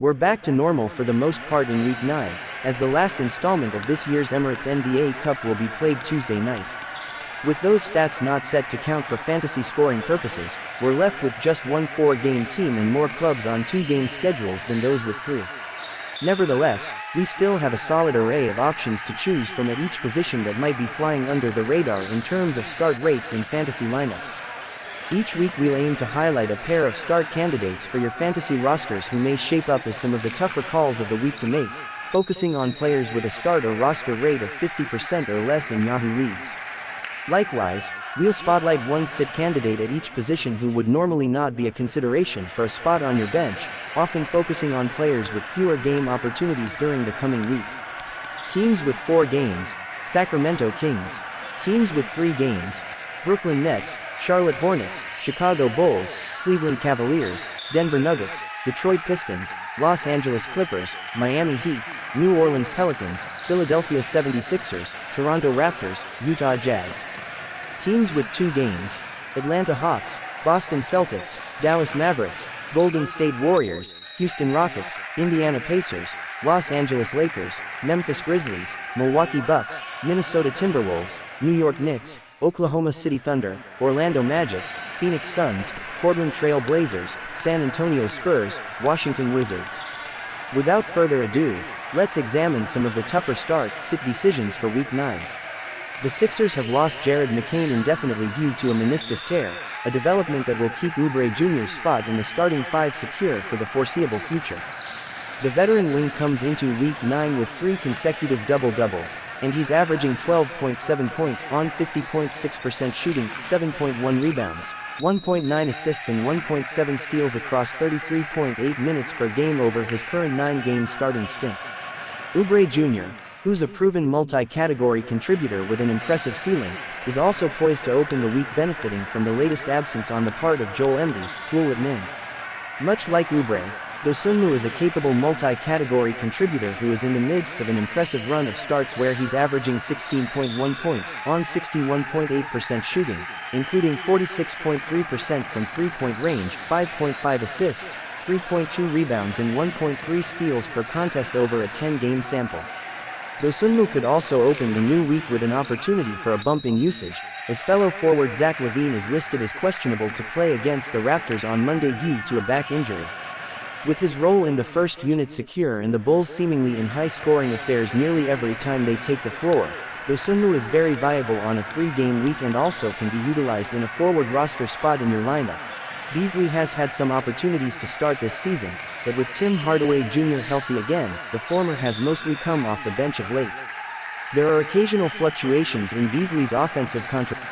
We're back to normal for the most part in Week 9, as the last installment of this year's Emirates NBA Cup will be played Tuesday night. With those stats not set to count for fantasy scoring purposes, we're left with just one 4-game team and more clubs on 2-game schedules than those with 3. Nevertheless, we still have a solid array of options to choose from at each position that might be flying under the radar in terms of start rates in fantasy lineups. Each week we'll aim to highlight a pair of start candidates for your fantasy rosters who may shape up as some of the tougher calls of the week to make, focusing on players with a start or roster rate of 50% or less in Yahoo leagues. Likewise, we'll spotlight one sit candidate at each position who would normally not be a consideration for a spot on your bench, often focusing on players with fewer game opportunities during the coming week. Teams with 4 games: Sacramento Kings. Teams with 3 games: Brooklyn Nets, Charlotte Hornets, Chicago Bulls, Cleveland Cavaliers, Denver Nuggets, Detroit Pistons, Los Angeles Clippers, Miami Heat, New Orleans Pelicans, Philadelphia 76ers, Toronto Raptors, Utah Jazz. Teams with 2 games: Atlanta Hawks, Boston Celtics, Dallas Mavericks, Golden State Warriors, Houston Rockets, Indiana Pacers, Los Angeles Lakers, Memphis Grizzlies, Milwaukee Bucks, Minnesota Timberwolves, New York Knicks, Oklahoma City Thunder, Orlando Magic, Phoenix Suns, Portland Trail Blazers, San Antonio Spurs, Washington Wizards. Without further ado, let's examine some of the tougher start-sit decisions for Week 9. The Sixers have lost Jared McCain indefinitely due to a meniscus tear, a development that will keep Oubre Jr.'s spot in the starting 5 secure for the foreseeable future. The veteran wing comes into Week 9 with 3 consecutive double-doubles, and he's averaging 12.7 points on 50.6% shooting, 7.1 rebounds, 1.9 assists and 1.7 steals across 33.8 minutes per game over his current 9-game starting stint. Oubre Jr., who's a proven multi-category contributor with an impressive ceiling, is also poised to open the week benefiting from the latest absence on the part of Joel Embiid, who'll admit. Much like Oubre, Dosunmu is a capable multi-category contributor who is in the midst of an impressive run of starts where he's averaging 16.1 points on 61.8% shooting, including 46.3% from three-point range, 5.5 assists, 3.2 rebounds and 1.3 steals per contest over a 10-game sample. Dosunmu could also open the new week with an opportunity for a bump in usage, as fellow forward Zach LaVine is listed as questionable to play against the Raptors on Monday due to a back injury. With his role in the first unit secure and the Bulls seemingly in high-scoring affairs nearly every time they take the floor, Dosunmu is very viable on a 3-game week and also can be utilized in a forward roster spot in your lineup. Beasley has had some opportunities to start this season, but with Tim Hardaway Jr. healthy again, the former has mostly come off the bench of late. There are occasional fluctuations in Beasley's offensive contribution.